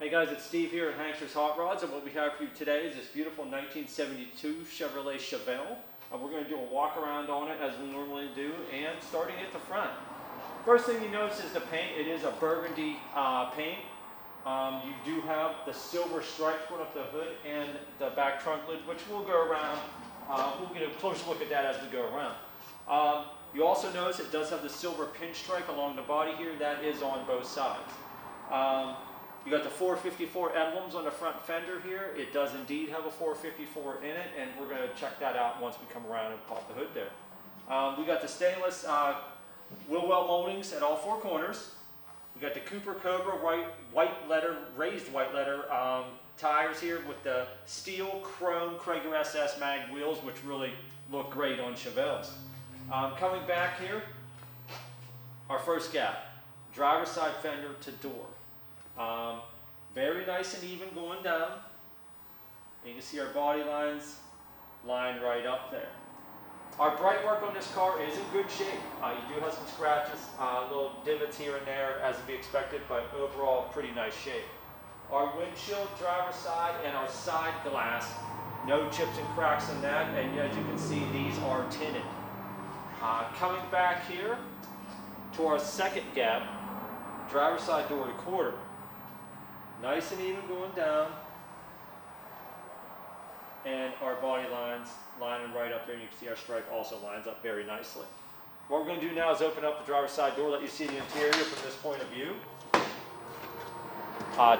Hey guys, it's Steve here at Hankster's Hot Rods, and what we have for you today is this beautiful 1972 Chevrolet Chevelle. We're going to do a walk around on it as we normally do, and starting at the front. First thing you notice is the paint. It is a burgundy paint. You do have the silver stripes going up the hood and the back trunk lid, which we'll go around. We'll get a closer look at that as we go around. You also notice it does have the silver pinstripe along the body here. That is on both sides. You got the 454 emblems on the front fender here. It does indeed have a 454 in it, and we're going to check that out once we come around and pop the hood there. We got the stainless wheel well moldings at all four corners. We got the Cooper Cobra white letter, raised white letter tires here with the steel chrome Cragar SS mag wheels, which really look great on Chevelles. Coming back here, our first gap, driver's side fender to door. Very nice and even going down. You can see our body lines lined right up there. Our bright work on this car is in good shape. You do have some scratches, little divots here and there as to be expected, but overall pretty nice shape. Our windshield, driver's side, and our side glass, no chips and cracks in that, and as you can see, these are tinted. Coming back here to our second gap, driver's side door to quarter. Nice and even going down, and our body lines lining right up there, and you can see our stripe also lines up very nicely. What we're going to do now is open up the driver's side door, let you see the interior from this point of view.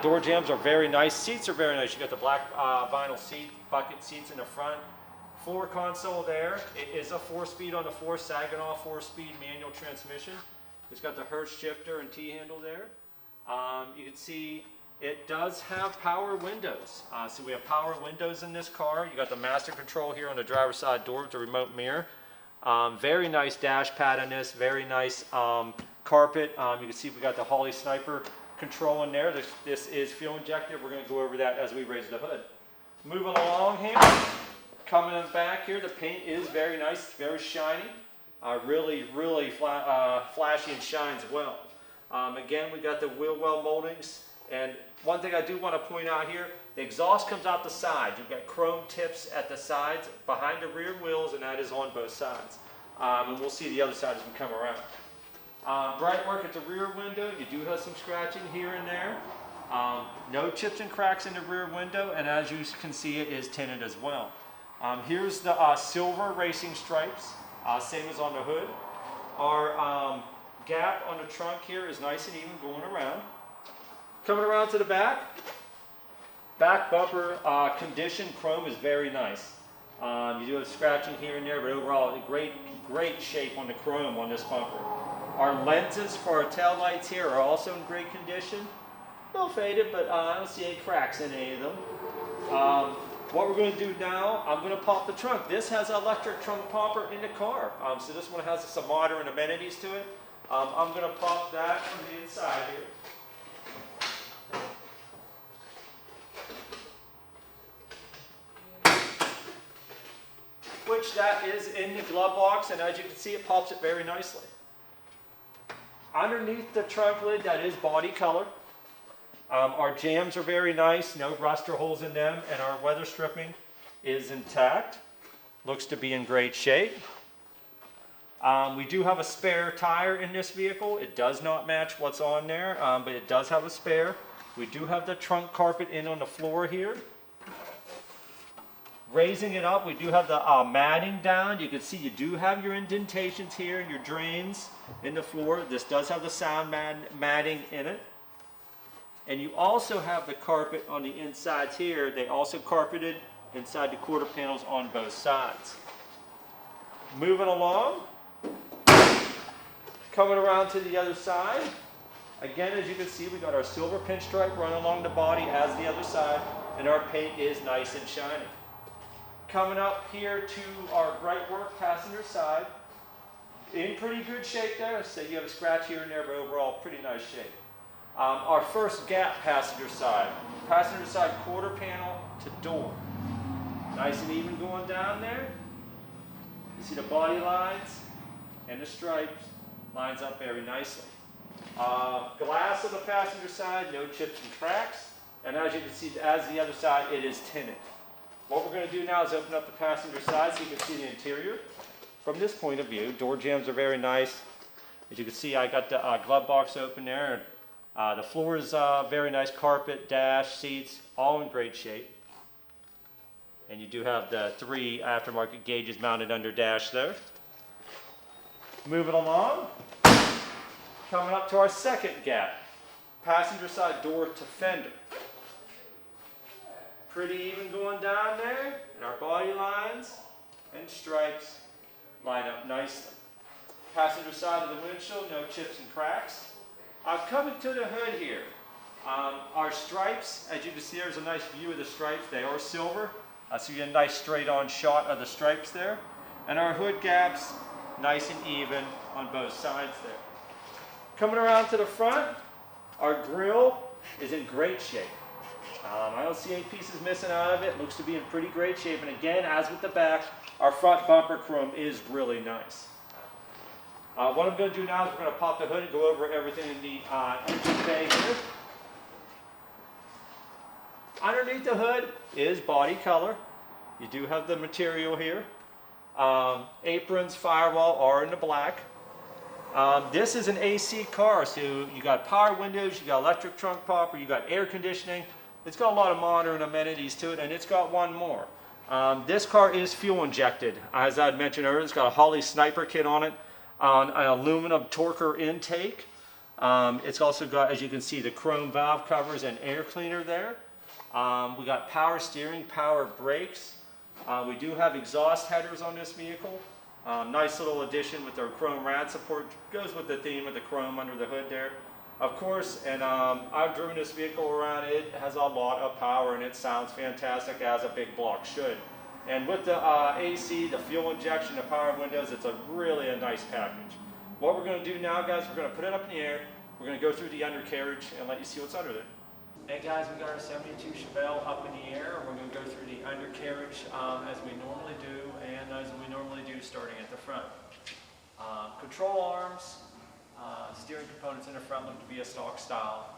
Door jambs are very nice, seats are very nice. You got the black vinyl seat, bucket seats in the front. Floor console there. It is a 4-speed on the 4 Saginaw 4-speed manual transmission. It's got the Hurst shifter and T-handle there. You can see it does have power windows. So we have power windows in this car. You got the master control here on the driver's side door with the remote mirror. Very nice dash pad in this, very nice carpet. You can see we got the Holley sniper control in there. This is fuel injected. We're going to go over that as we raise the hood. Moving along here, coming in back here, the paint is very nice, very shiny. Really flashy and shines well. Again, we got the wheel well moldings. And one thing I do want to point out here, the exhaust comes out the side. You've got chrome tips at the sides behind the rear wheels, and that is on both sides. And we'll see the other side as we come around. Bright work at the rear window. You do have some scratching here and there. No chips and cracks in the rear window, and as you can see, it is tinted as well. Here's the silver racing stripes, same as on the hood. Our gap on the trunk here is nice and even going around. Coming around to the back bumper condition, chrome is very nice. You do have scratching here and there, but overall, great shape on the chrome on this bumper. Our lenses for our tail lights here are also in great condition. A little faded, but I don't see any cracks in any of them. What we're going to do now, I'm going to pop the trunk. This has an electric trunk popper in the car. So this one has some modern amenities to it. I'm going to pop that from the inside here. Which that is in the glove box, and as you can see, it pops it very nicely. Underneath the trunk lid, that is body color. Our jambs are very nice, no rust or holes in them, and our weather stripping is intact. Looks to be in great shape. We do have a spare tire in this vehicle. It does not match what's on there, but it does have a spare. We do have the trunk carpet in on the floor here. Raising it up, we do have the matting down. You can see you do have your indentations here and your drains in the floor. This does have the sound matting in it. And you also have the carpet on the insides here. They also carpeted inside the quarter panels on both sides. Moving along, coming around to the other side. Again, as you can see, we got our silver pinstripe running along the body as the other side, and our paint is nice and shiny. Coming up here to our bright work passenger side, in pretty good shape there. So you have a scratch here and there, but overall pretty nice shape. Our first gap passenger side quarter panel to door. Nice and even going down there. You see the body lines and the stripes lines up very nicely. Glass on the passenger side, no chips and cracks. And as you can see, as the other side, it is tinted. What we're going to do now is open up the passenger side so you can see the interior. From this point of view, door jambs are very nice. As you can see, I got the glove box open there. The floor is very nice, carpet, dash, seats, all in great shape. And you do have the 3 aftermarket gauges mounted under dash there. Moving along, coming up to our second gap, passenger side door to fender. Pretty even going down there, and our body lines and stripes line up nicely. Passenger side of the windshield, no chips and cracks. Coming to the hood here, our stripes, as you can see, there's a nice view of the stripes. They are silver, so you get a nice straight on shot of the stripes there. And our hood gaps, nice and even on both sides there. Coming around to the front, our grille is in great shape. I don't see any pieces missing out of it. Looks to be in pretty great shape. And again, as with the back, our front bumper chrome is really nice. What I'm going to do now is we're going to pop the hood and go over everything in the engine bay here. Underneath the hood is body color. You do have the material here. Aprons, firewall are in the black. This is an AC car, so you got power windows, you got electric trunk popper, you got air conditioning. It's got a lot of modern amenities to it, and it's got one more. This car is fuel injected. As I had mentioned earlier, it's got a Holley sniper kit on it, an aluminum torquer intake. It's also got, as you can see, the chrome valve covers and air cleaner there. We got power steering, power brakes. We do have exhaust headers on this vehicle. Nice little addition with our chrome rad support. Goes with the theme of the chrome under the hood there. Of course, and I've driven this vehicle around. It has a lot of power and it sounds fantastic, as a big block should. And with the AC, the fuel injection, the power windows, it's really a nice package. What we're going to do now, guys, we're going to put it up in the air. We're going to go through the undercarriage and let you see what's under there. Hey guys, we got our 72 Chevelle up in the air. We're going to go through the undercarriage as we normally do, and as we normally do starting at the front. Control arms, steering components in the front look to be a stock style.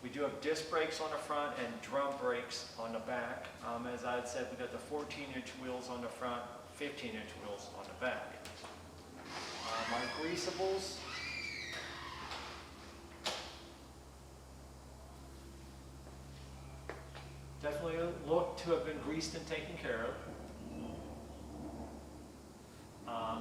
We do have disc brakes on the front and drum brakes on the back. As I had said, we got the 14-inch wheels on the front, 15-inch wheels on the back. My greasables. Definitely look to have been greased and taken care of.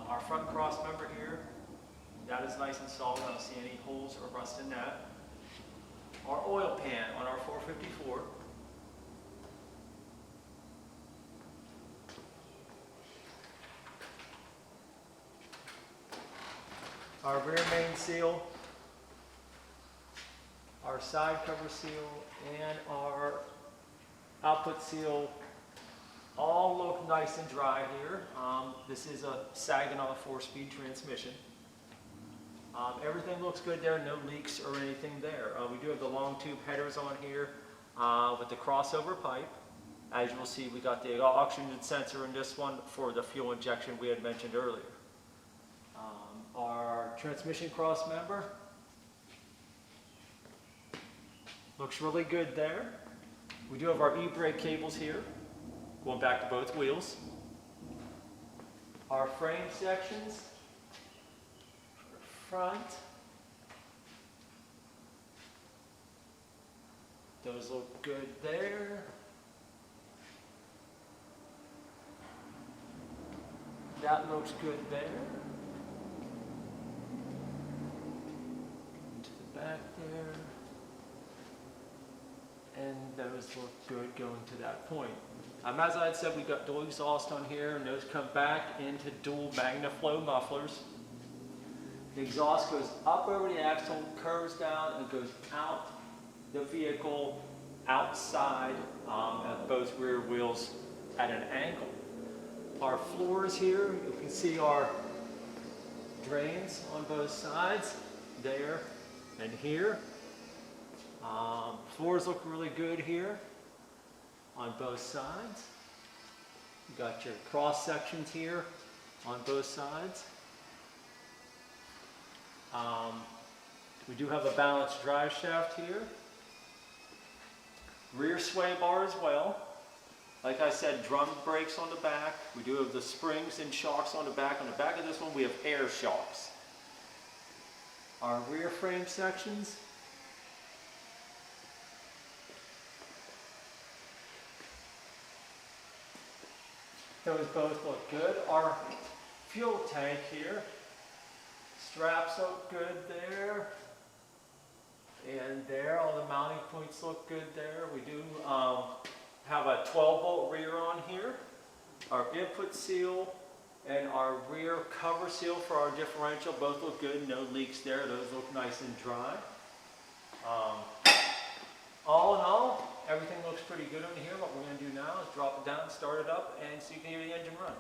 Our front cross member here, that is nice and solid. I don't see any holes or rust in that. Our oil pan on our 454. Our rear main seal, our side cover seal, and our output seal all look nice and dry here. This is a Saginaw 4-speed transmission. Everything looks good there, no leaks or anything there. We do have the long tube headers on here with the crossover pipe. As you will see, we got the oxygen sensor in this one for the fuel injection we had mentioned earlier. Our transmission cross member looks really good there. We do have our e-brake cables here, going back to both wheels. Our frame sections, front, those look good there. That looks good there. Into the back there. And those look good going to that point. As I had said, we got dual exhaust on here, and those come back into dual Magnaflow mufflers. The exhaust goes up over the axle, curves down, and goes out the vehicle outside at both rear wheels at an angle. Our floors here, you can see our drains on both sides, there and here. Floors look really good here on both sides. You got your cross sections here on both sides. We do have a balanced drive shaft here. Rear sway bar as well. Like I said, drum brakes on the back. We do have the springs and shocks on the back. On the back of this one, we have air shocks. Our rear frame sections. Those both look good. Our fuel tank here. Straps look good there. And there, all the mounting points look good there. We do have a 12-volt rear on here. Our input seal and our rear cover seal for our differential both look good. No leaks there. Those look nice and dry. All in all, everything looks pretty good on here. What we're going to do now is drop it down, start it up, and so you can hear the engine run.